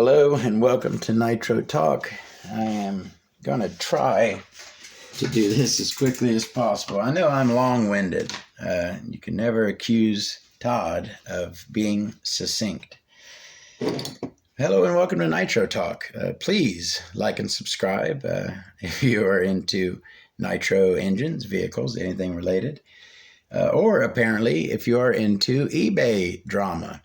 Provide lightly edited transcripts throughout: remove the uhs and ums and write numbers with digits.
Hello and welcome to Nitro Talk. I am going to try to do this as quickly as possible. I know I'm long-winded. You can never accuse Todd of being succinct. Hello and welcome to Nitro Talk. Please like and subscribe if you are into nitro engines, vehicles, anything related. Or apparently if you are into eBay drama.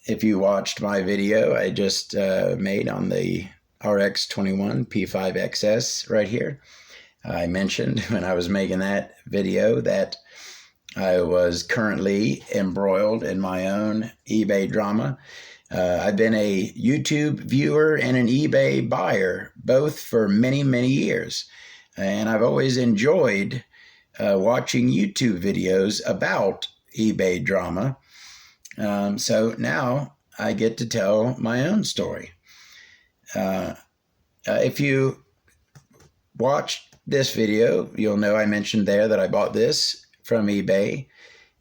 If you watched my video I just made on the RX-21 P5XS right here, I mentioned when I was making that video that I was currently embroiled in my own eBay drama. I've been a YouTube viewer and an eBay buyer, both for many, many years. And I've always enjoyed watching YouTube videos about eBay drama. So now I get to tell my own story. If you watched this video, you'll know I mentioned there that I bought this from eBay.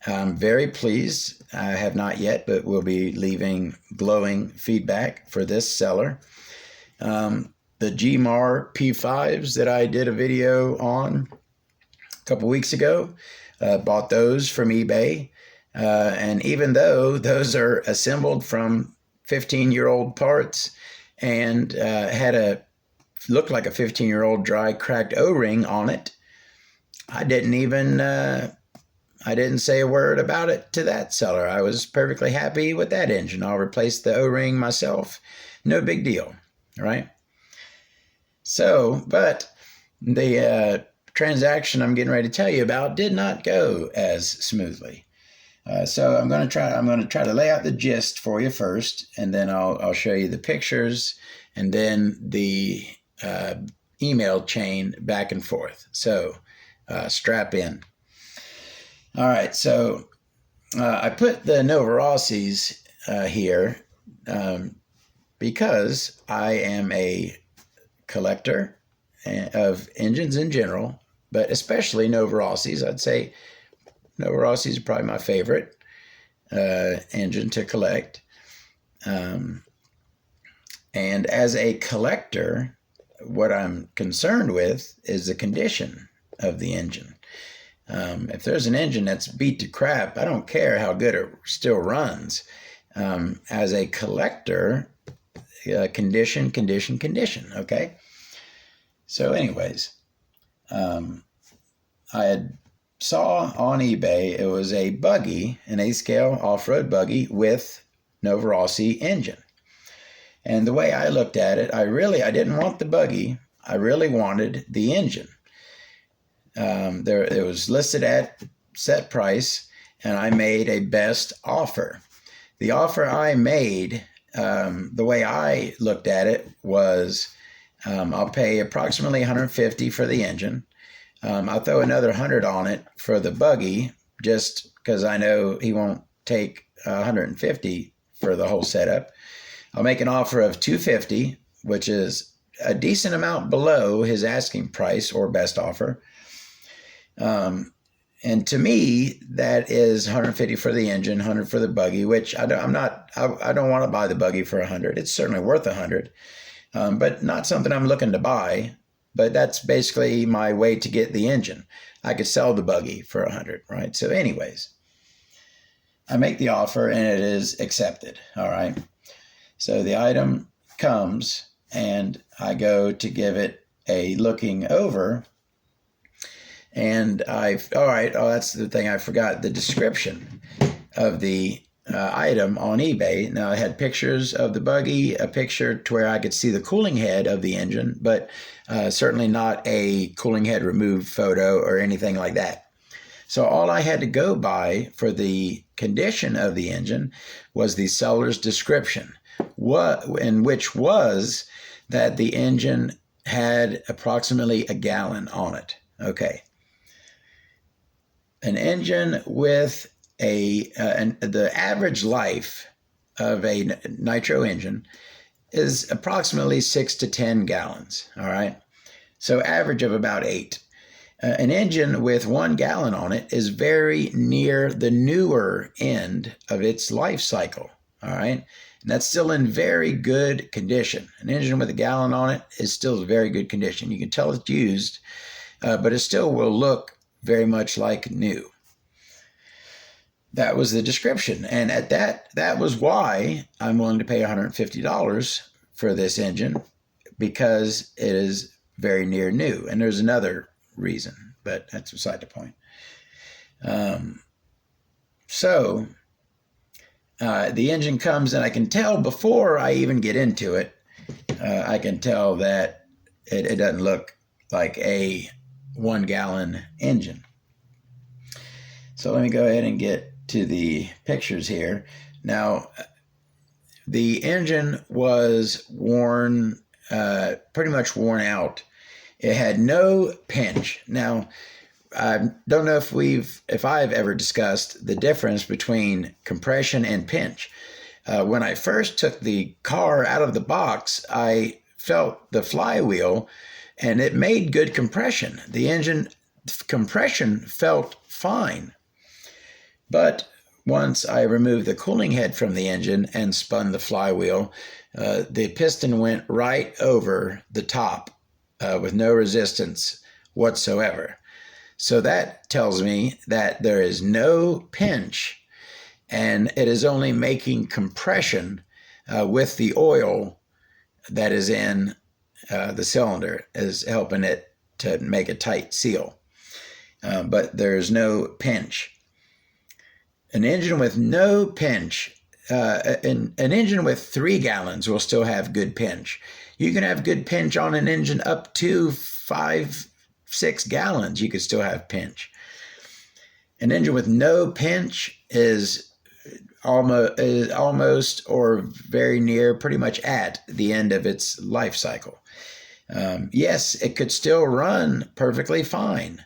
I'm very pleased. I have not yet, but will be leaving glowing feedback for this seller. The GMAR P5s that I did a video on a couple weeks ago, bought those from eBay. And even though those are assembled from 15-year-old parts and looked like a 15-year-old dry cracked O-ring on it, I didn't say a word about it to that seller. I was perfectly happy with that engine. I'll replace the O-ring myself. No big deal, right? So, but the transaction I'm getting ready to tell you about did not go as smoothly. So I'm going to try to lay out the gist for you first, and then I'll show you the pictures, and then the email chain back and forth. So strap in. All right, so I put the Novarossis here because I am a collector of engines in general, but especially Novarossis. I'd say Novarossi is probably my favorite engine to collect. And as a collector, what I'm concerned with is the condition of the engine. If there's an engine that's beat to crap, I don't care how good it still runs. As a collector, condition, okay? So anyways, I saw on eBay, it was a buggy, an A-scale off-road buggy with Novarossi engine. And the way I looked at it, I didn't want the buggy. I really wanted the engine. It was listed at set price, and I made a best offer. The offer I made, the way I looked at it was, I'll pay approximately $150 for the engine. I'll throw another $100 on it for the buggy, just because I know he won't take $150 for the whole setup. I'll make an offer of $250, which is a decent amount below his asking price or best offer. And to me, that is $150 for the engine, $100 for the buggy, which I don't want to buy the buggy for $100. It's certainly worth $100, but not something I'm looking to buy. But that's basically my way to get the engine. I could sell the buggy for $100, right? So anyways, I make the offer and it is accepted, all right? So the item comes and I go to give it a looking over. And that's the thing I forgot, the description of the item on eBay. Now I had pictures of the buggy, a picture to where I could see the cooling head of the engine, but certainly not a cooling head removed photo or anything like that. So all I had to go by for the condition of the engine was the seller's description, which was that the engine had approximately a gallon on it. Okay. An engine with the average life of a nitro engine is approximately 6 to 10 gallons, all right? So average of about 8. An engine with 1 gallon on it is very near the newer end of its life cycle, All right. And that's still in very good condition. An engine with a gallon on it is still in very good condition. You can tell it's used, but it still will look very much like new. That was the description. And at that was why I'm willing to pay $150 for this engine, because it is very near new. And there's another reason, but that's beside the point. The engine comes, and I can tell before I even get into it, I can tell that it doesn't look like a 1 gallon engine. So let me go ahead and get to the pictures here. Now, the engine was worn, pretty much worn out. It had no pinch. Now, I don't know if I've ever discussed the difference between compression and pinch. When I first took the car out of the box, I felt the flywheel, and it made good compression. The engine compression felt fine. But once I removed the cooling head from the engine and spun the flywheel, the piston went right over the top with no resistance whatsoever. So that tells me that there is no pinch, and it is only making compression with the oil that is in the cylinder, is helping it to make a tight seal. But there's no pinch. An engine with no pinch, an engine with 3 gallons will still have good pinch. You can have good pinch on an engine up to 5-6 gallons. You could still have pinch. An engine with no pinch is almost or very near, pretty much at the end of its life cycle. Yes, it could still run perfectly fine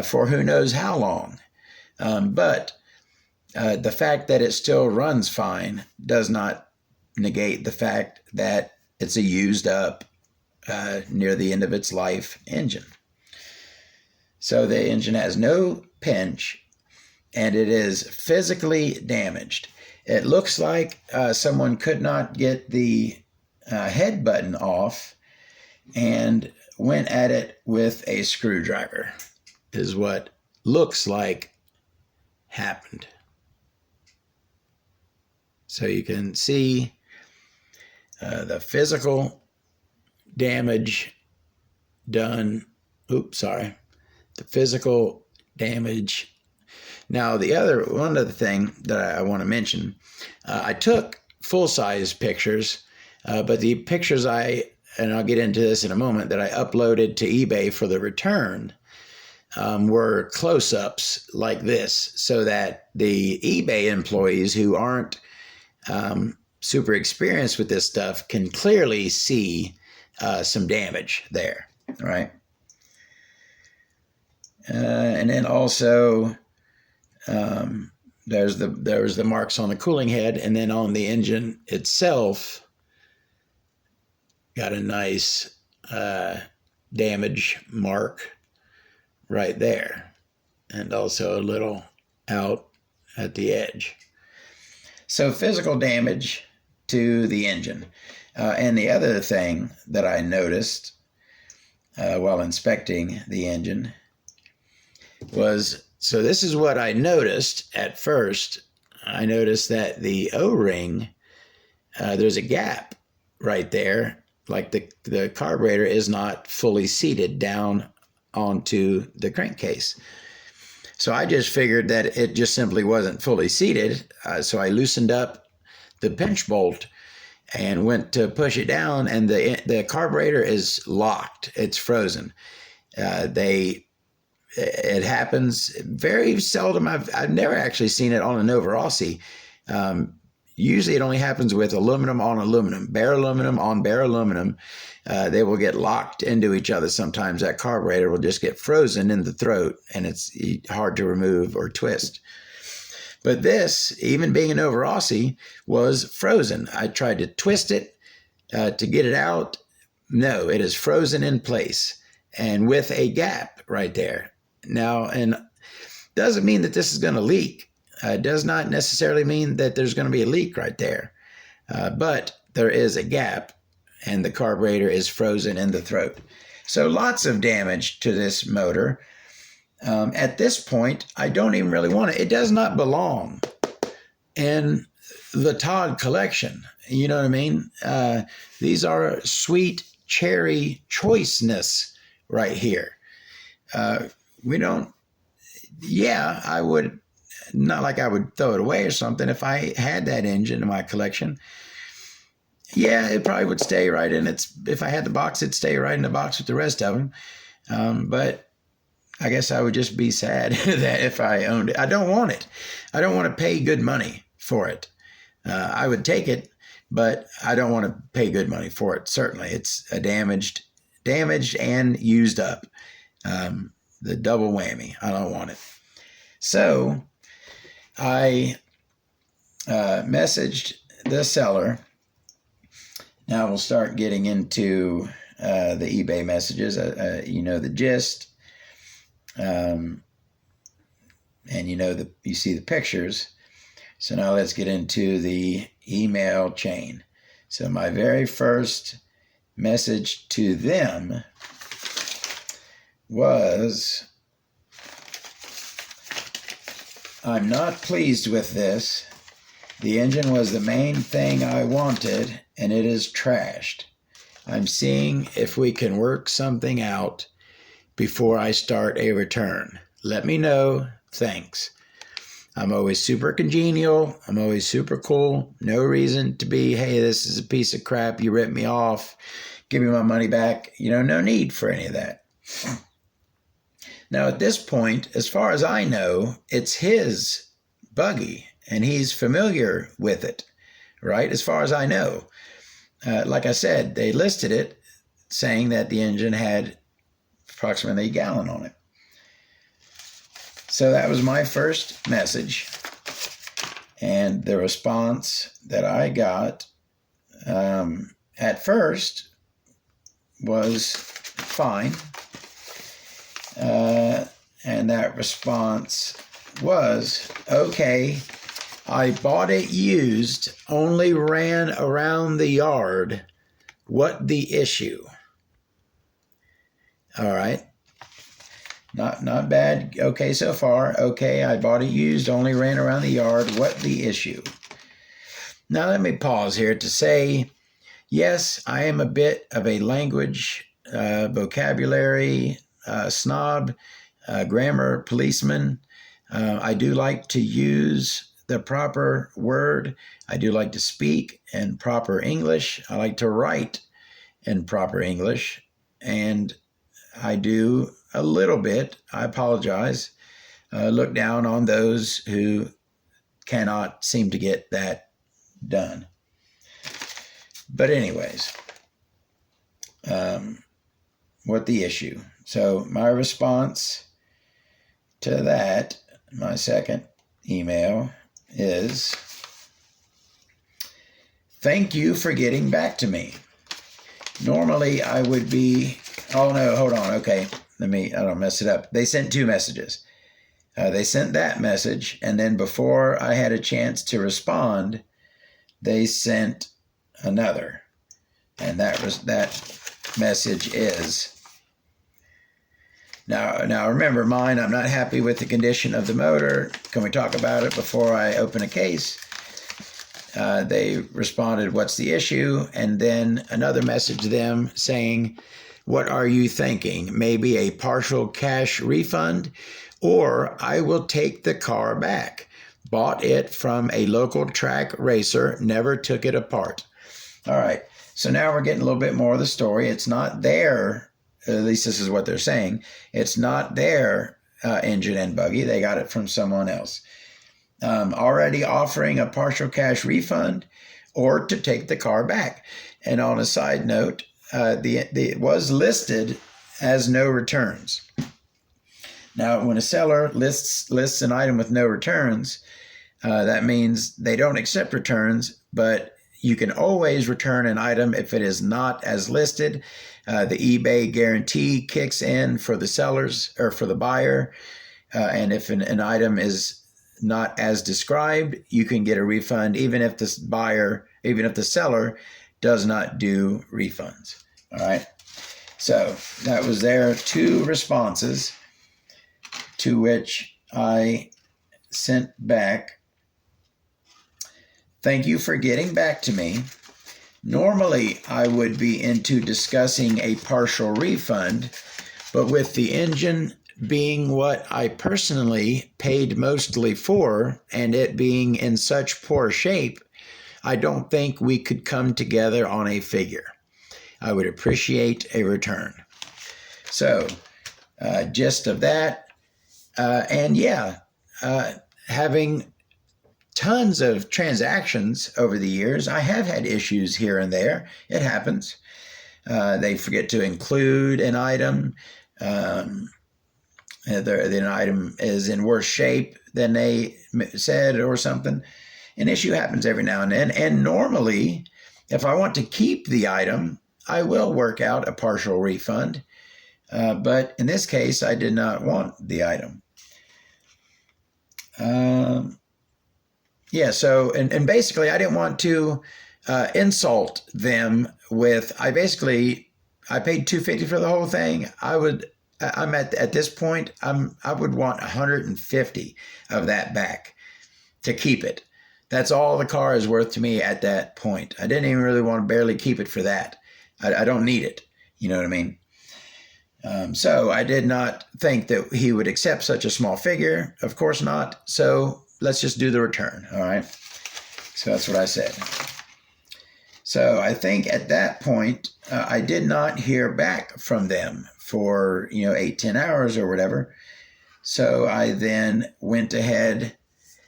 for who knows how long. But the fact that it still runs fine does not negate the fact that it's a used up, near the end of its life engine. So the engine has no pinch, and it is physically damaged. It looks like someone could not get the head button off and went at it with a screwdriver, is what looks like happened. So you can see the physical damage done. The physical damage. Now, one other thing that I want to mention, I took full-size pictures, but the pictures and I'll get into this in a moment, that I uploaded to eBay for the return were close-ups like this, so that the eBay employees who aren't super experienced with this stuff can clearly see some damage there, right? And then also there was the marks on the cooling head, and then on the engine itself got a nice damage mark right there, and also a little out at the edge. So physical damage to the engine. And the other thing that I noticed while inspecting the engine was, so this is what I noticed at first. I noticed that the O-ring, there's a gap right there, like the carburetor is not fully seated down onto the crankcase. So I just figured that it just simply wasn't fully seated. So I loosened up the pinch bolt and went to push it down, and the carburetor is locked. It's frozen. It happens very seldom. I've never actually seen it on a Novarossi. Usually it only happens with aluminum on aluminum, bare aluminum on bare aluminum. They will get locked into each other. Sometimes that carburetor will just get frozen in the throat, and it's hard to remove or twist. But this, even being a Novarossi, was frozen. I tried to twist it to get it out. No, it is frozen in place and with a gap right there. Now, and doesn't mean that this is going to leak. does not necessarily mean that there's going to be a leak right there. But there is a gap and the carburetor is frozen in the throat. So lots of damage to this motor. At this point, I don't even really want it. It does not belong in the Todd collection. You know what I mean? These are sweet cherry choiceness right here. We don't, yeah, I would, not like I would throw it away or something. If I had that engine in my collection, yeah, it probably would stay right in its, if I had the box, it'd stay right in the box with the rest of them. But I guess I would just be sad that if I owned it. I don't want it. I don't want to pay good money for it. I would take it, but I don't want to pay good money for it. Certainly, it's a damaged and used up. The double whammy. I don't want it. So I messaged the seller. Now we'll start getting into the eBay messages. You know the gist, and you see the pictures. So now let's get into the email chain. So my very first message to them was, I'm not pleased with this. The engine was the main thing I wanted, and it is trashed. I'm seeing if we can work something out before I start a return. Let me know. Thanks. I'm always super congenial. I'm always super cool. No reason to be, hey, this is a piece of crap. You ripped me off. Give me my money back. No need for any of that. Now, at this point, as far as I know, it's his buggy, and he's familiar with it, right? As far as I know. Like I said, they listed it saying that the engine had approximately a gallon on it. So that was my first message. And the response that I got at first was fine. And that response was, okay, I bought it used, only ran around the yard. What the issue? All right. Not bad. Okay, so far. Okay, I bought it used, only ran around the yard. What the issue? Now let me pause here to say, yes, I am a bit of a language, vocabulary snob, grammar policeman. I do like to use the proper word. I do like to speak in proper English. I like to write in proper English. And I do a little bit, I apologize, look down on those who cannot seem to get that done. But anyways, what the issue? So my response to that, my second email is, thank you for getting back to me. Normally I would be, oh no, hold on, okay. I don't mess it up. They sent two messages. They sent that message, and then before I had a chance to respond, they sent another. And that message is, now remember mine, I'm not happy with the condition of the motor. Can we talk about it before I open a case? They responded, what's the issue? And then another message to them saying, what are you thinking? Maybe a partial cash refund, or I will take the car back. Bought it from a local track racer, never took it apart. All right, so now we're getting a little bit more of the story. It's not their, at least this is what they're saying, it's not their engine and buggy. They got it from someone else. Already offering a partial cash refund or to take the car back. And on a side note, it was listed as no returns. Now, when a seller lists an item with no returns, that means they don't accept returns, but you can always return an item if it is not as listed. The eBay guarantee kicks in for the sellers or for the buyer. And if an item is not as described, you can get a refund even if the seller does not do refunds. All right. So that was their 2 responses, to which I sent back, "Thank you for getting back to me. Normally, I would be into discussing a partial refund, but with the engine being what I personally paid mostly for and it being in such poor shape, I don't think we could come together on a figure. I would appreciate a return." So, gist of that. And yeah, having tons of transactions over the years, I have had issues here and there. It happens. They forget to include an item. The item is in worse shape than they said or something. An issue happens every now and then. And normally, if I want to keep the item, I will work out a partial refund. But in this case, I did not want the item. Yeah, so, and basically, I didn't want to insult them with, I paid $250 for the whole thing. I'm at this point, I would want $150 of that back to keep it. That's all the car is worth to me at that point. I didn't even really want to barely keep it for that. I don't need it. You know what I mean? So I did not think that he would accept such a small figure. Of course not. So let's just do the return. All right. So that's what I said. So I think at that point, I did not hear back from them for, 8-10 hours or whatever. So I then went ahead.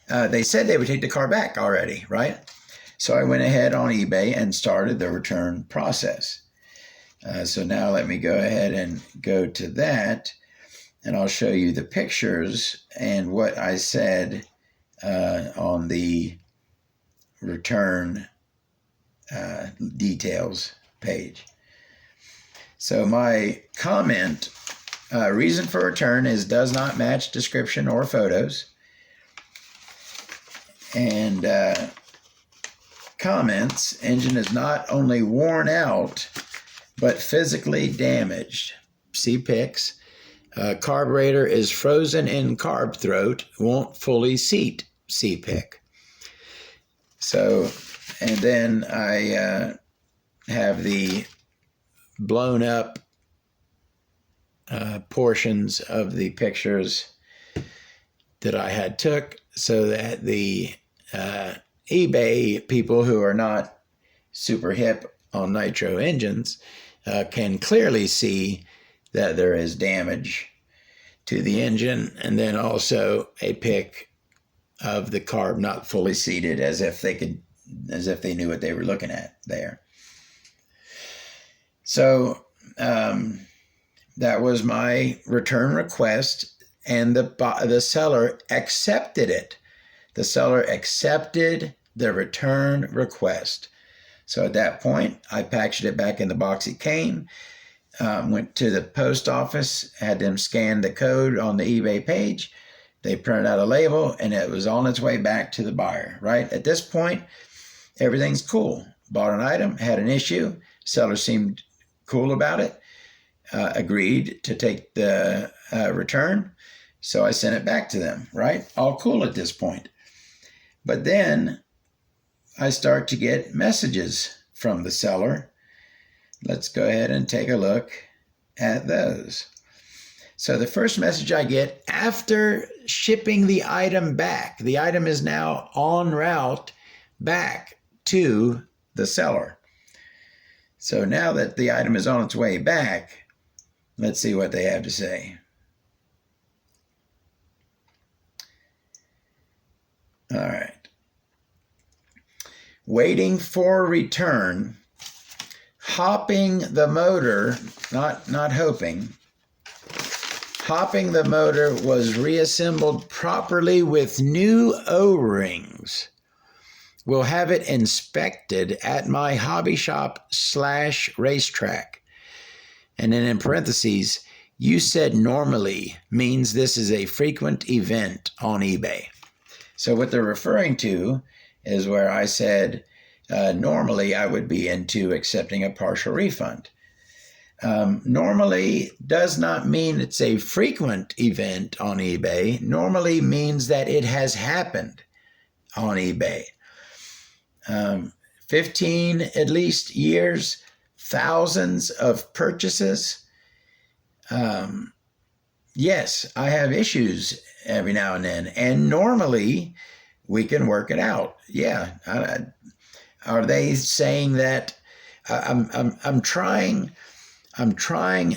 They said they would take the car back already, right? So I went ahead on eBay and started the return process. So now let me go ahead and go to that, and I'll show you the pictures and what I said on the return details page. So my comment, reason for return is does not match description or photos. And comments, engine is not only worn out, but physically damaged. See pics. Carburetor is frozen in carb throat, won't fully seat. See pic. So, and then I have the blown up portions of the pictures that I had took, so that the eBay people who are not super hip on nitro engines can clearly see that there is damage to the engine, and then also a pic of the carb not fully seated, as if they knew what they were looking at there. So that was my return request, and the seller accepted it. The seller accepted the return request. So at that point, I packaged it back in the box it came, went to the post office, had them scan the code on the eBay page. They printed out a label, and it was on its way back to the buyer, right? At this point, everything's cool. Bought an item, had an issue. Seller seemed cool about it, agreed to take the return. So I sent it back to them, right? All cool at this point. But then I start to get messages from the seller. Let's go ahead and take a look at those. So the first message I get after shipping the item back, the item is now en route back to the seller. So now that the item is on its way back, let's see what they have to say. All right. Waiting for return, hopping the motor, not hoping. Hopping the motor was reassembled properly with new O-rings. We'll have it inspected at my hobby shop / racetrack. And then in parentheses, you said normally means this is a frequent event on eBay. So what they're referring to is where I said normally I would be into accepting a partial refund. Normally does not mean it's a frequent event on eBay. Normally means that it has happened on eBay. 15 at least years, thousands of purchases. Yes, I have issues every now and then, and normally we can work it out. Yeah. Are they saying that I'm trying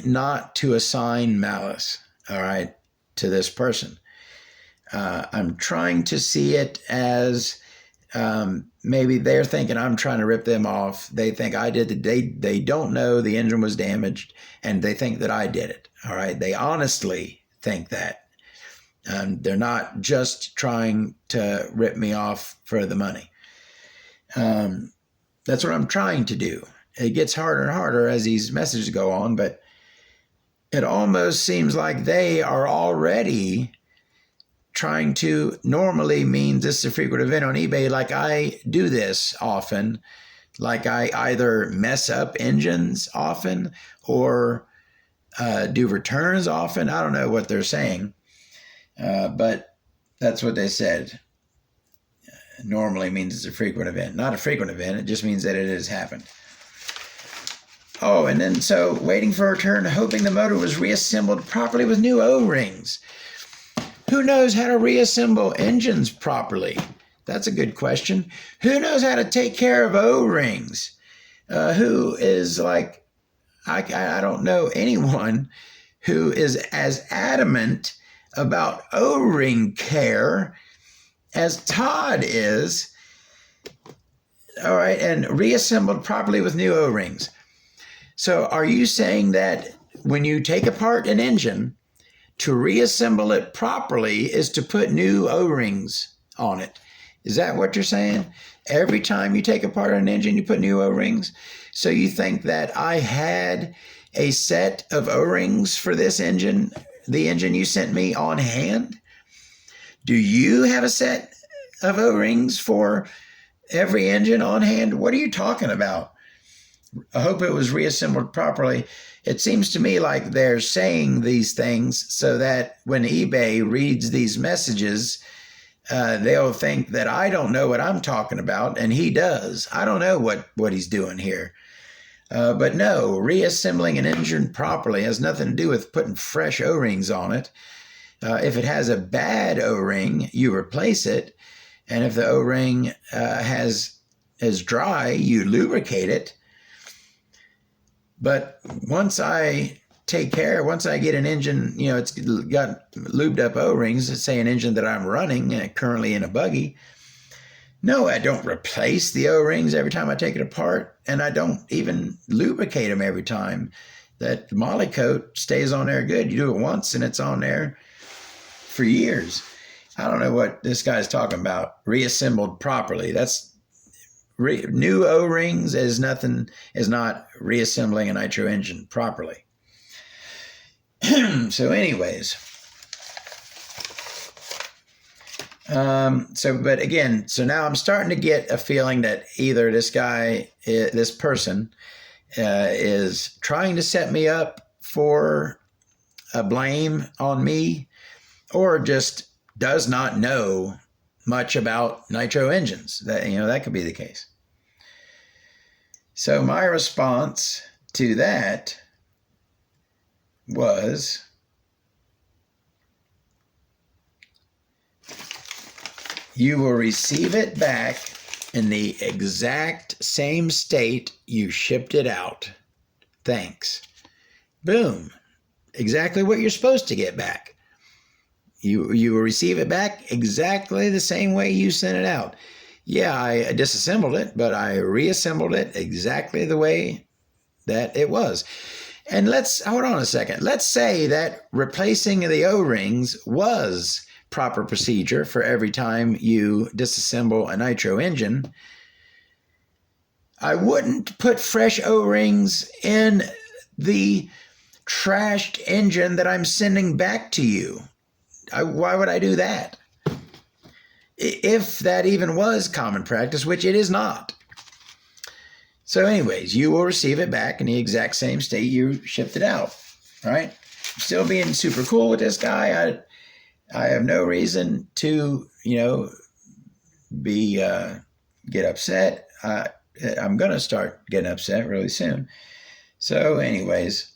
not to assign malice, all right, to this person. I'm trying to see it as maybe they're thinking I'm trying to rip them off. They think I did it. They don't know the engine was damaged, and they think that I did it. All right. They honestly think that. They're not just trying to rip me off for the money. That's what I'm trying to do. It gets harder and harder as these messages go on, but it almost seems like they are already trying to, normally means this is a frequent event on eBay, like I do this often, like I either mess up engines often or do returns often. I don't know what they're saying, but that's what they said. Normally means it's a frequent event. Not a frequent event, it just means that it has happened. Oh, and then so waiting for a return, hoping the motor was reassembled properly with new O-rings. Who knows how to reassemble engines properly? That's a good question. Who knows how to take care of O-rings? Who is like, I don't know anyone who is as adamant about O-ring care as Todd is. All right, and reassembled properly with new O-rings. So are you saying that when you take apart an engine, to reassemble it properly is to put new O-rings on it? Is that what you're saying? Every time you take apart an engine, you put new O-rings? So you think that I had a set of O-rings for this engine, the engine you sent me, on hand? Do you have a set of O-rings for every engine on hand? What are you talking about? I hope it was reassembled properly. It seems to me like they're saying these things so that when eBay reads these messages, they'll think that I don't know what I'm talking about, and he does. I don't know what he's doing here. But no, reassembling an engine properly has nothing to do with putting fresh O-rings on it. If it has a bad O-ring, you replace it. And if the O-ring is dry, you lubricate it. But once I get an engine, it's got lubed up O-rings, let's say an engine that I'm running currently in a buggy, no, I don't replace the O-rings every time I take it apart, and I don't even lubricate them every time. That moly coat stays on there good. You do it once and it's on there for years. I don't know what this guy's talking about. Reassembled properly. That's new O-rings is not reassembling a nitro engine properly. So anyways, but again, so now I'm starting to get a feeling that either this person is trying to set me up for a blame on me, or just does not know much about nitro engines. That could be the case. So my response to that was, you will receive it back in the exact same state you shipped it out. Thanks. Boom. Exactly what you're supposed to get back. You will receive it back exactly the same way you sent it out. Yeah, I disassembled it, but I reassembled it exactly the way that it was. And hold on a second. Let's say that replacing the O-rings was proper procedure for every time you disassemble a nitro engine. I wouldn't put fresh O-rings in the trashed engine that I'm sending back to you. Why would I do that? if that even was common practice, which it is not. So anyways, you will receive it back in the exact same state you shipped it out, right? Still being super cool with this guy. I have no reason to, get upset. I'm going to start getting upset really soon. So anyways,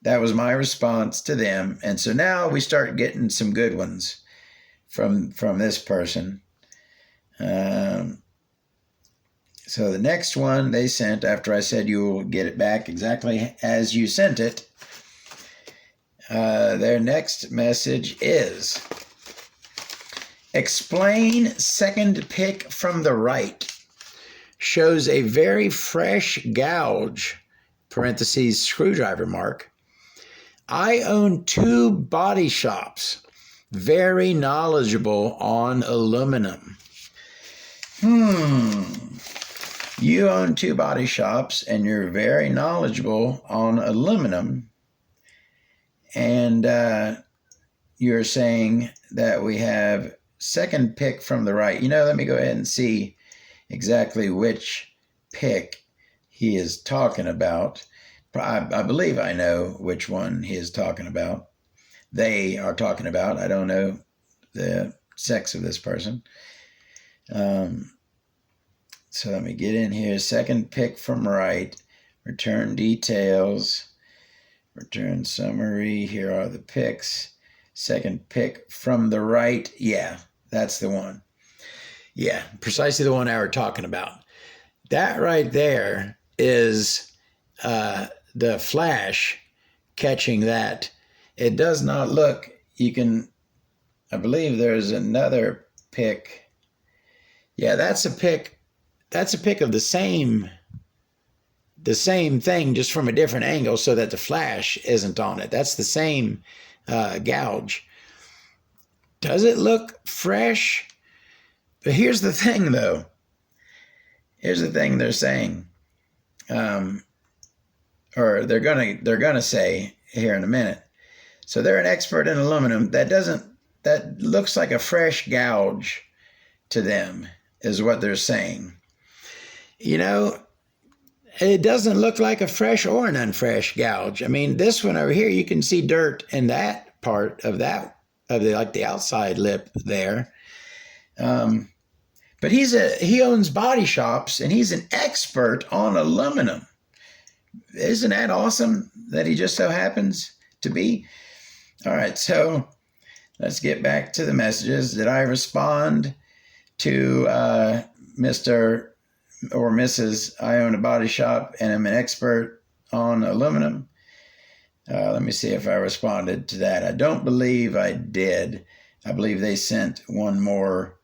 that was my response to them. And so now we start getting some good ones from this person. So the next one they sent after I said you will get it back exactly as you sent it. Their next message is, explain second pick from the right. Shows a very fresh gouge, parentheses, screwdriver mark. I own 2 body shops, very knowledgeable on aluminum. You own 2 body shops and you're very knowledgeable on aluminum. And you're saying that we have second pick from the right. Let me go ahead and see exactly which pick he is talking about. I believe I know which one he is talking about. They are talking about. I don't know the sex of this person. So let me get in here. Second pick from right. Return details. Return summary. Here are the picks. Second pick from the right. Yeah, that's the one. Yeah, precisely the one I were talking about. That right there is the flash catching that. It does not look, I believe there's another pick. Yeah, that's a pick of the same thing, just from a different angle so that the flash isn't on it. That's the same gouge. Does it look fresh? But here's the thing, though. Here's the thing they're saying, or they're gonna say here in a minute. So they're an expert in aluminum. That looks like a fresh gouge to them, is what they're saying. It doesn't look like a fresh or an unfresh gouge. I mean, this one over here, you can see dirt in that part of the outside lip there. But he owns body shops and he's an expert on aluminum. Isn't that awesome that he just so happens to be? All right, so let's get back to the messages. Did I respond to Mr. or Mrs. I own a body shop and I'm an expert on aluminum? Let me see if I responded to that. I don't believe I did. I believe they sent one more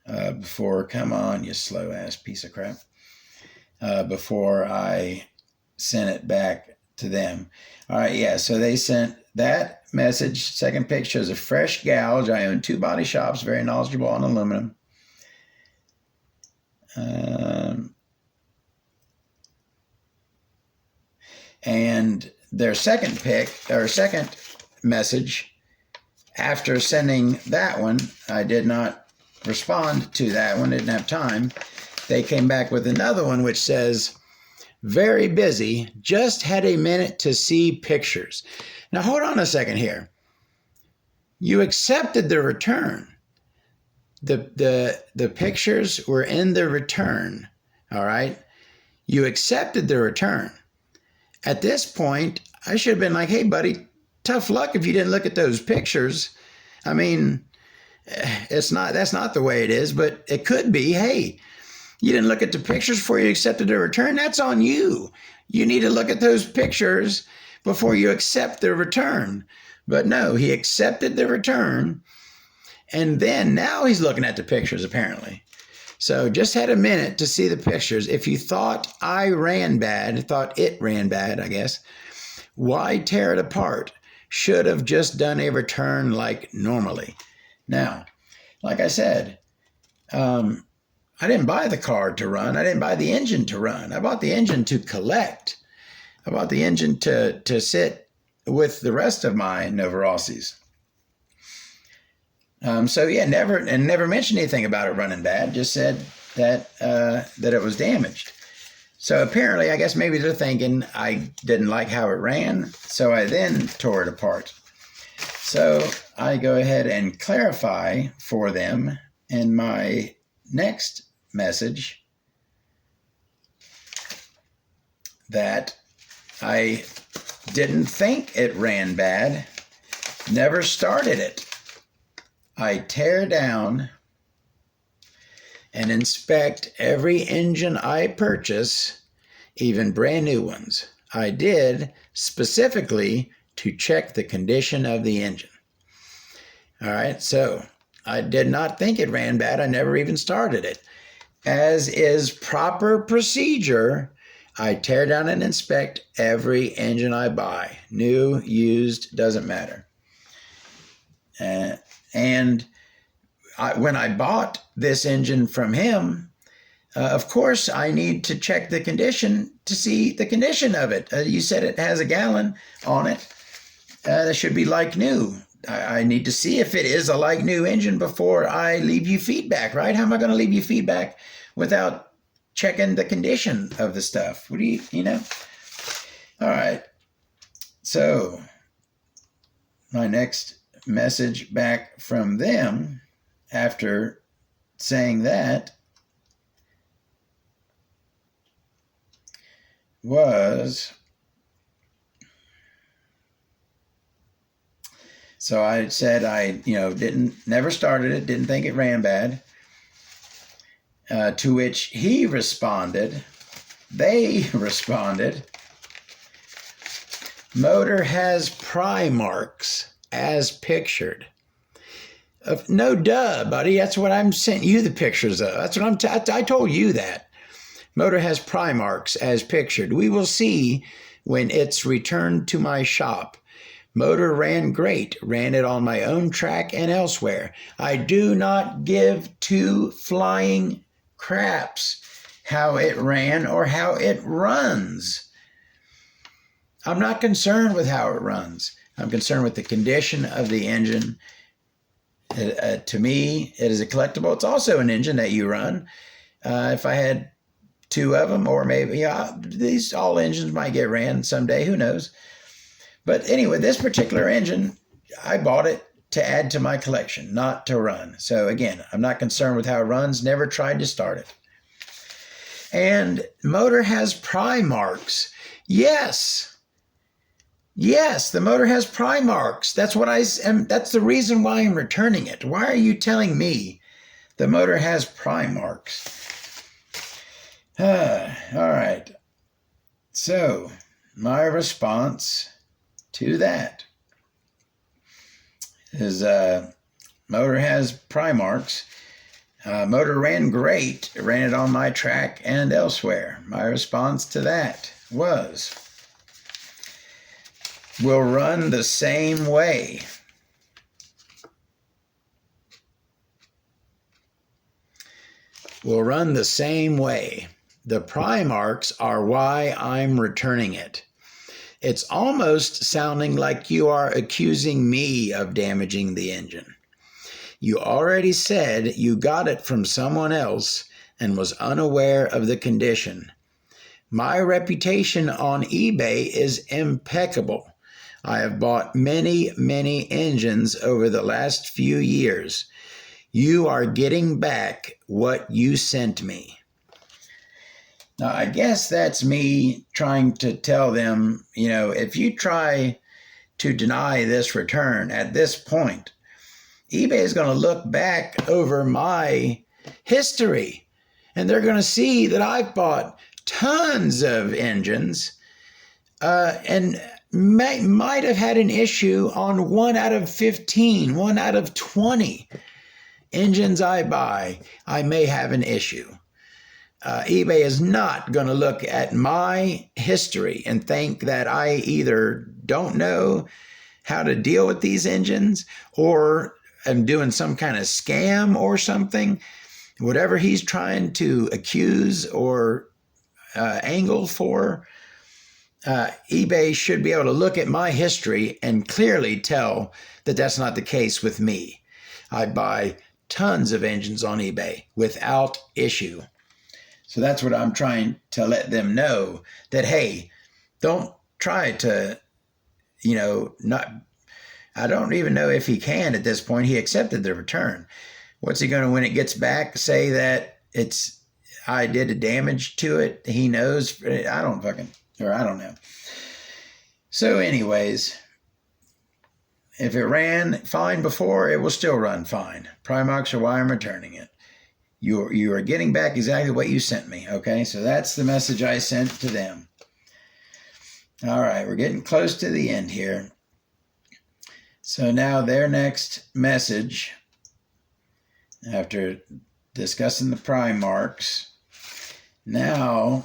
before. Come on, you slow ass piece of crap. Before I sent it back to them. All right, yeah, so they sent that message. Second pic shows a fresh gouge. I own 2 body shops, very knowledgeable on aluminum. And their second message, after sending that one, I did not respond to that one, didn't have time. They came back with another one which says, very busy, just had a minute to see pictures. Now hold on a second here. You accepted the return. The pictures were in the return, all right? You accepted the return. At this point, I should have been like, hey, buddy, tough luck if you didn't look at those pictures. I mean, that's not the way it is, but it could be, hey, you didn't look at the pictures before you accepted the return. That's on you. You need to look at those pictures before you accept the return. But no, he accepted the return. And then now he's looking at the pictures, apparently. So just had a minute to see the pictures. If you thought it ran bad, I guess, why tear it apart? Should have just done a return like normally. Now, like I said, I didn't buy the car to run. I didn't buy the engine to run. I bought the engine to collect. I bought the engine to sit with the rest of my Novarossis. So yeah, never mentioned anything about it running bad. Just said that that it was damaged. So apparently, I guess maybe they're thinking I didn't like how it ran, so I then tore it apart. So I go ahead and clarify for them in my next message that I didn't think it ran bad, never started it. I tear down and inspect every engine I purchase, even brand new ones. I did specifically to check the condition of the engine. All right, so I did not think it ran bad. I never even started it. As is proper procedure, I tear down and inspect every engine I buy. New, used, doesn't matter. When I bought this engine from him, of course, I need to check the condition to see the condition of it. You said it has a gallon on it. That should be like new. I need to see if it is a like new engine before I leave you feedback, right? How am I going to leave you feedback without checking the condition of the stuff? What do you know? All right. So my next message back from them after saying that was, so I said I, never started it, didn't think it ran bad. To which they responded, motor has pry marks as pictured. No duh, buddy. That's what I'm sent you the pictures of. That's what I told you that. Motor has pry marks as pictured. We will see when it's returned to my shop. Motor ran great. Ran it on my own track and elsewhere. I do not give two flying craps how it ran or how it runs. I'm not concerned with how it runs. I'm concerned with the condition of the engine. To me, it is a collectible. It's also an engine that you run. If I had two of them, or maybe these all engines might get ran someday. Who knows? But anyway, this particular engine, I bought it to add to my collection, not to run. So again, I'm not concerned with how it runs. Never tried to start it. And motor has pry marks. Yes, the motor has pry marks. That's what I am. That's the reason why I'm returning it. Why are you telling me the motor has pry marks? All right. So my response to that is motor has pry marks. Motor ran great. Ran it on my track and elsewhere. My response to that was, will run the same way. Will run the same way. The pry marks are why I'm returning it. It's almost sounding like you are accusing me of damaging the engine. You already said you got it from someone else and was unaware of the condition. My reputation on eBay is impeccable. I have bought many, many engines over the last few years. You are getting back what you sent me. Now, I guess that's me trying to tell them, if you try to deny this return at this point, eBay is going to look back over my history and they're going to see that I've bought tons of engines and might have had an issue on 1 out of 15, 1 out of 20 engines I buy. I may have an issue. eBay is not going to look at my history and think that I either don't know how to deal with these engines or am doing some kind of scam or something. Whatever he's trying to accuse or angle for, eBay should be able to look at my history and clearly tell that that's not the case with me. I buy tons of engines on eBay without issue. So that's what I'm trying to let them know, that, hey, don't try to, not, I don't even know if he can at this point. He accepted the return. What's he going to, when it gets back, say that I did a damage to it? He knows. I don't know. So anyways, if it ran fine before, it will still run fine. Primarks are why I'm returning it. You are getting back exactly what you sent me. Okay, so that's the message I sent to them. All right, we're getting close to the end here. So now their next message, after discussing the Primarks, now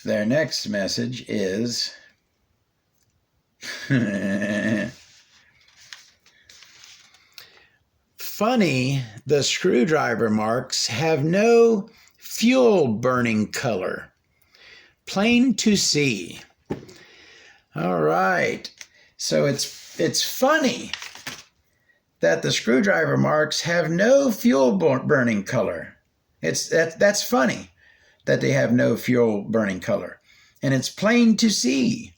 their next message is funny, the screwdriver marks have no fuel burning color. Plain to see. All right. So it's funny that the screwdriver marks have no fuel burning color. That's funny that they have no fuel burning color. And it's plain to see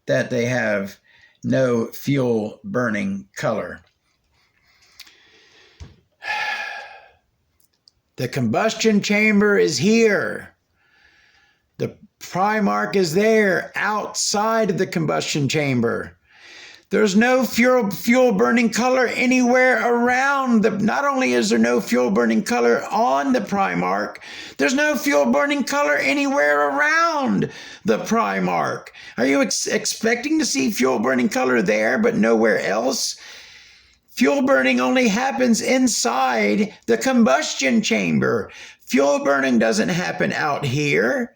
that they have no fuel burning color. The combustion chamber is here. The Primark is there outside of the combustion chamber. There's no fuel burning color anywhere around. Not only is there no fuel burning color on the Primark, there's no fuel burning color anywhere around the Primark. Are you expecting to see fuel burning color there, but nowhere else? Fuel burning only happens inside the combustion chamber. Fuel burning doesn't happen out here.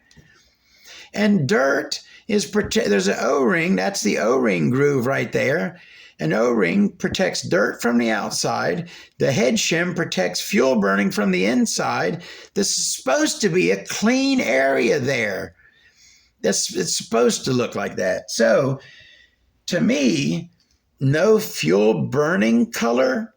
And dirt is there's an O-ring. That's the O-ring groove right there. An O-ring protects dirt from the outside. The head shim protects fuel burning from the inside. This is supposed to be a clean area there. It's supposed to look like that. So, to me, no fuel burning color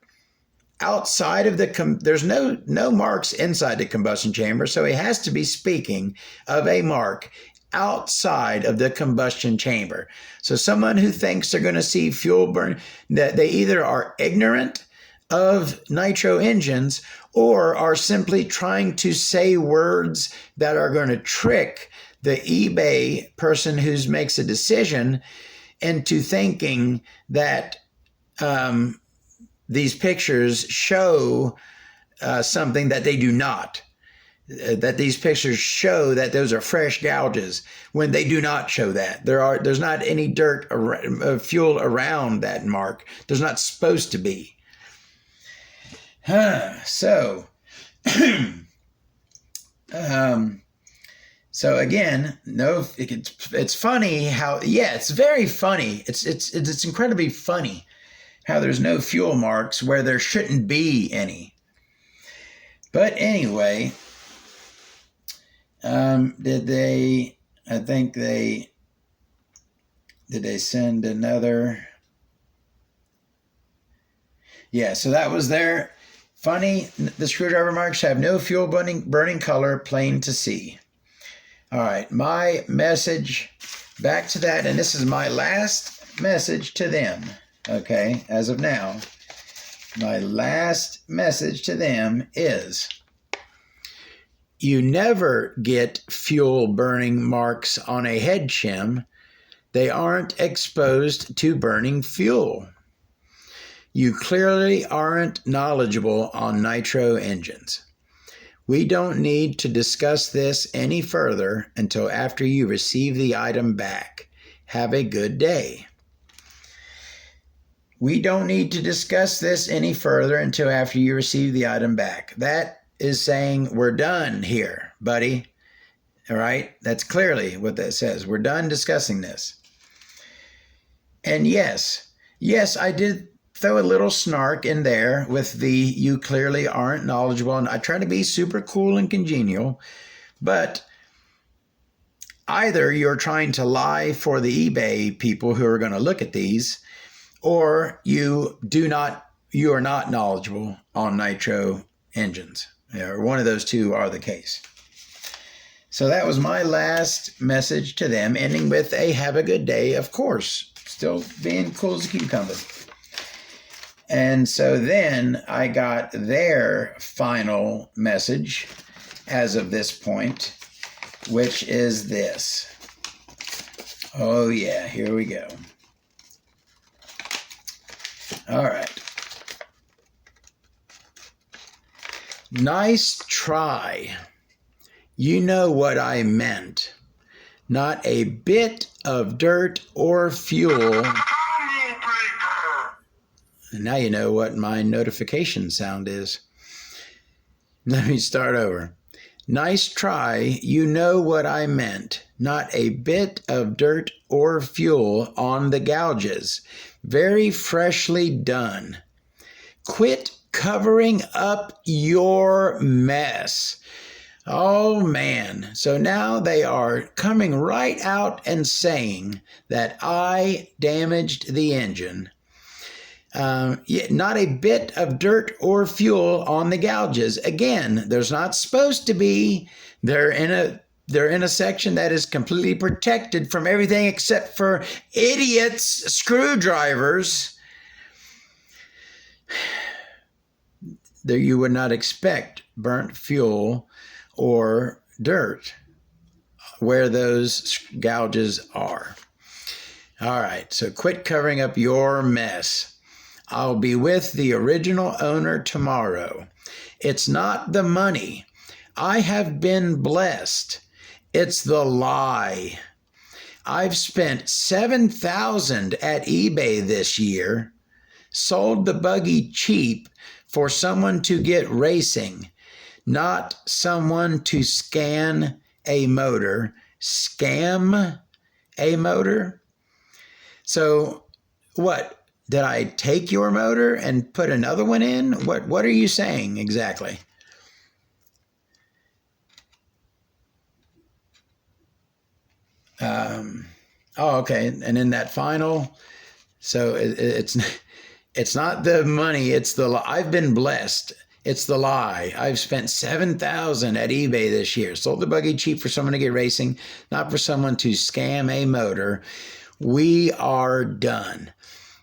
outside of there's no marks inside the combustion chamber, so it has to be speaking of a mark outside of the combustion chamber. So someone who thinks they're going to see fuel burn, that they either are ignorant of nitro engines or are simply trying to say words that are going to trick the eBay person who makes a decision into thinking that these pictures show something that they do not. That these pictures show that those are fresh gouges when they do not show that. There's not any dirt or fuel around that mark. There's not supposed to be. So, so again, it's funny how, it's very funny. It's incredibly funny how there's no fuel marks where there shouldn't be any. But anyway, did they send another? Yeah, so that was their funny. The screwdriver marks have no fuel burning color, plain to see. All right, my message back to that, and this is my last message to them. Okay, as of now, my last message to them is: you never get fuel burning marks on a head shim. They aren't exposed to burning fuel. You clearly aren't knowledgeable on nitro engines. We don't need to discuss this any further until after you receive the item back. Have a good day. We don't need to discuss this any further until after you receive the item back. That is saying we're done here, buddy. All right? That's clearly what that says. We're done discussing this. And yes, I did throw a little snark in there with the you clearly aren't knowledgeable. And I try to be super cool and congenial, but either you're trying to lie for the eBay people who are going to look at these, or you do not you are not knowledgeable on nitro engines, or one of those two are the case. So that was my last message to them, ending with a have a good day, of course, still being cool as a cucumber. And so then I got their final message as of this point, which is this. Oh yeah, here we go. All right. Nice try. You know what I meant. Not a bit of dirt or fuel. And now you know what my notification sound is. Let me start over. Nice try. You know what I meant. Not a bit of dirt or fuel on the gouges. Very freshly done. Quit covering up your mess. Oh man. So now they are coming right out and saying that I damaged the engine. Not a bit of dirt or fuel on the gouges. Again, there's not supposed to be. They're in a section that is completely protected from everything except for idiots, screwdrivers. There you would not expect burnt fuel or dirt where those gouges are. All right, so quit covering up your mess. I'll be with the original owner tomorrow. It's not the money. I have been blessed. It's the lie. I've spent $7,000 at eBay this year, sold the buggy cheap for someone to get racing, not someone to scan a motor. Scam a motor? So what? Did I take your motor and put another one in? What are you saying exactly? Okay. And in that final, so it's not the money. It's the I've been blessed. It's the lie. I've spent $7,000 at eBay this year. Sold the buggy cheap for someone to get racing, not for someone to scam a motor. We are done.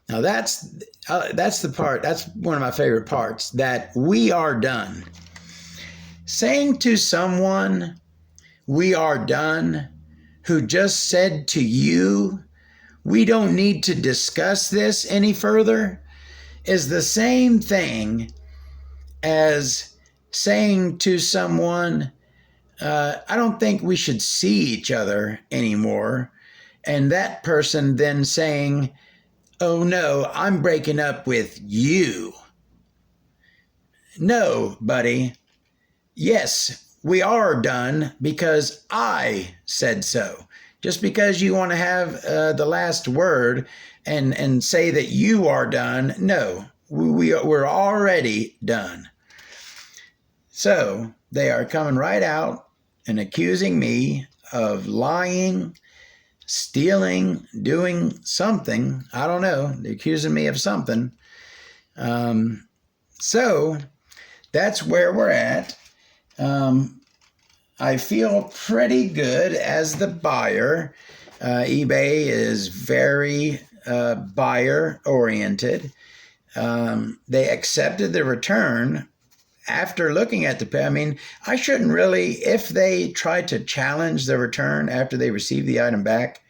Now that's the part, that's one of my favorite parts, that we are done. Saying to someone, we are done, who just said to you, we don't need to discuss this any further, is the same thing as saying to someone, I don't think we should see each other anymore. And that person then saying, oh no, I'm breaking up with you. No, buddy. Yes, we are done because I said so. Just because you want to have the last word and say that you are done, no, we're already done. So they are coming right out and accusing me of lying, stealing, doing something. I don't know. They're accusing me of something. So that's where we're at. I feel pretty good as the buyer. eBay is very buyer oriented. They accepted the return after looking at the, I mean, I shouldn't really, if they try to challenge the return after they receive the item back,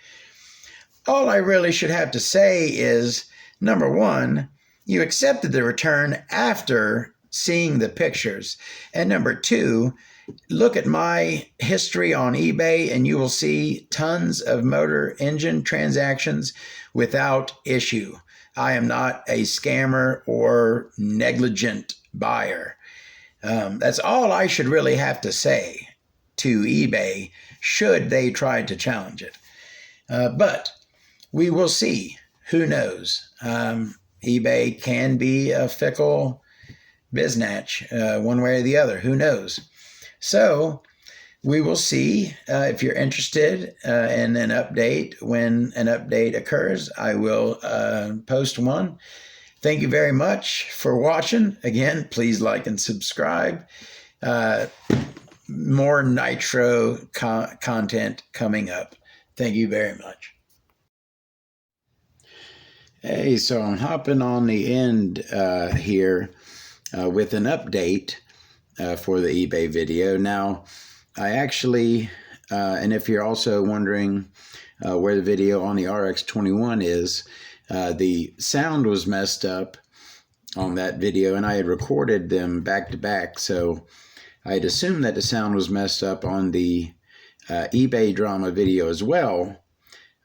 all I really should have to say is, number one, you accepted the return after seeing the pictures. And number two, look at my history on eBay and you will see tons of motor engine transactions without issue. I am not a scammer or negligent buyer. That's all I should really have to say to eBay should they try to challenge it. But we will see. Who knows? eBay can be a fickle biznatch one way or the other. Who knows? So we will see. If you're interested in an update, when an update occurs, I will post one. thank you very much for watching. Again, please like and subscribe. More Nitro content coming up. Thank you very much. Hey, so I'm hopping on the end here with an update for the eBay video. Now, I actually, and if you're also wondering where the video on the RX-21 is, the sound was messed up on that video, and I had recorded them back to back, so I had assumed that the sound was messed up on the eBay drama video as well,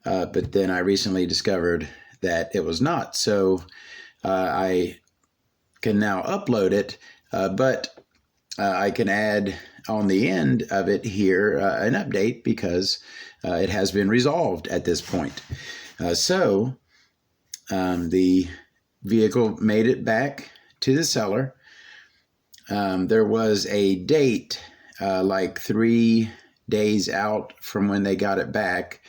but then I recently discovered that it was not. So I can now upload it, but I can add on the end of it here an update because it has been resolved at this point. So the vehicle made it back to the seller. There was a date like 3 days out from when they got it back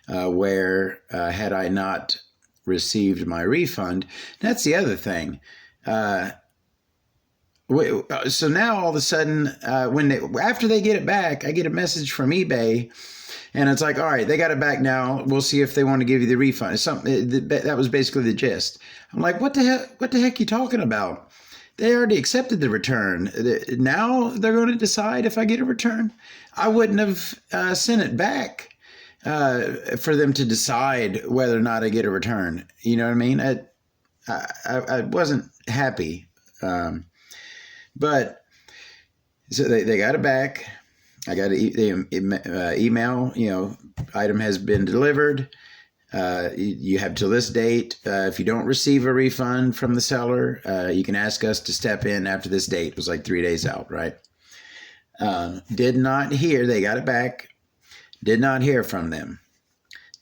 where had I not received my refund. That's the other thing. So now all of a sudden, after they get it back, I get a message from eBay, and it's like, all right, they got it back now. We'll see if they want to give you the refund. That was basically the gist. I'm like, what the heck? What the heck are you talking about? They already accepted the return. Now they're going to decide if I get a return. I wouldn't have sent it back for them to decide whether or not I get a return. You know what I mean? I wasn't happy. But so they got it back. I got an email, item has been delivered. You have till this date. If you don't receive a refund from the seller, you can ask us to step in after this date. It was like 3 days out, right? Did not hear. They got it back. Did not hear from them.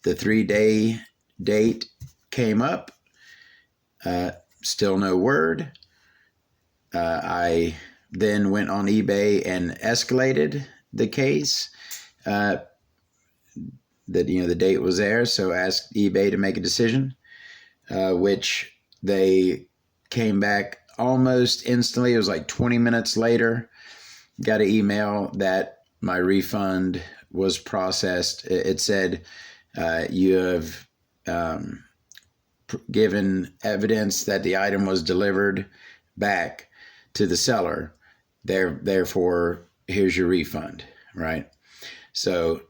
The 3-day date came up. Still no word. I then went on eBay and escalated the case. That the date was there, so asked eBay to make a decision, which they came back almost instantly. It was like 20 minutes later. Got an email that my refund was processed. It said you have given evidence that the item was delivered back to the seller. Therefore, here's your refund, right? So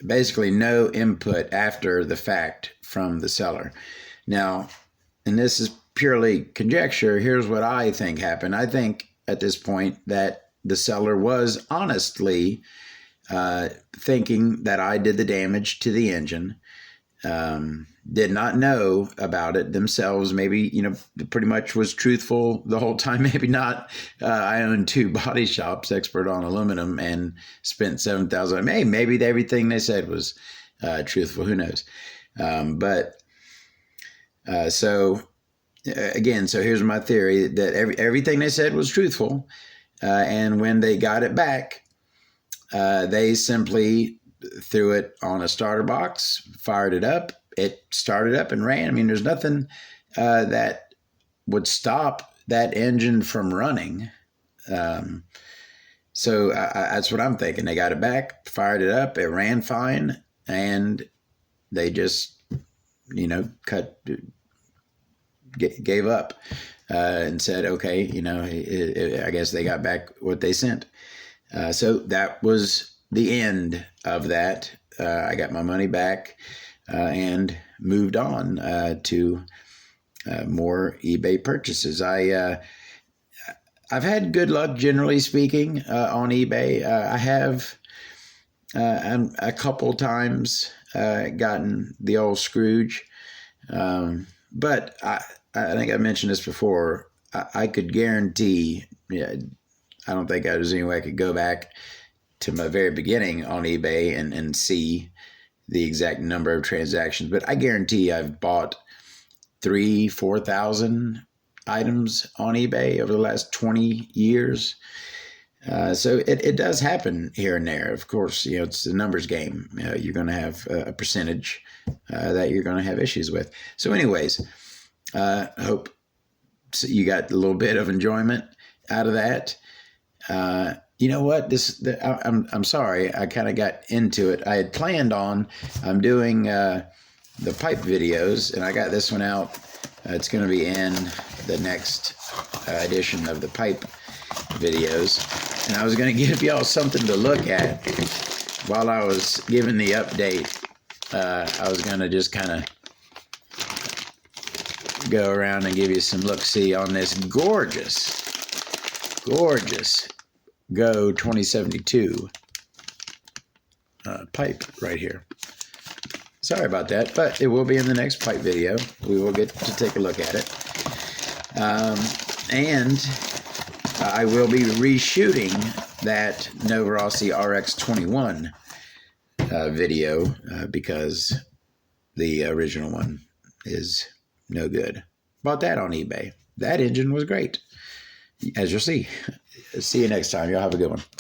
basically no input after the fact from the seller. Now, and this is purely conjecture, here's what I think happened. I think at this point that the seller was honestly thinking that I did the damage to the engine, did not know about it themselves. Maybe, pretty much was truthful the whole time. Maybe not. I own 2 body shops, expert on aluminum, and spent $7,000. Maybe everything they said was truthful. Who knows? So here's my theory that everything they said was truthful. And when they got it back, they simply threw it on a starter box, fired it up. It started up and ran. I mean, there's nothing that would stop that engine from running. So that's what I'm thinking. They got it back, fired it up, it ran fine, and they just, gave up and said, okay, I guess they got back what they sent. So that was the end of that. I got my money back and moved on to more eBay purchases. I've had good luck, generally speaking, on eBay. I have a couple times gotten the old Scrooge, but I think I mentioned this before. I could guarantee, I don't think there's any way I could go back to my very beginning on eBay and see the exact number of transactions, but I guarantee I've bought 3,000-4,000 items on eBay over the last 20 years. So it does happen here and there. Of course, it's a numbers game. You're going to have a percentage that you're going to have issues with. So anyways, I hope so you got a little bit of enjoyment out of that. You know what? I'm sorry. I kind of got into it. I had planned on I'm doing the pipe videos, and I got this one out. It's going to be in the next edition of the pipe videos, and I was going to give y'all something to look at while I was giving the update. I was going to just kind of go around and give you some look-see on this gorgeous Go 2072 pipe right here. Sorry about that, but it will be in the next pipe video. We will get to take a look at it. And I will be reshooting that Novarossi RX21 video because the original one is no good. Bought that on eBay. That engine was great, as you'll see. See you next time. Y'all have a good one.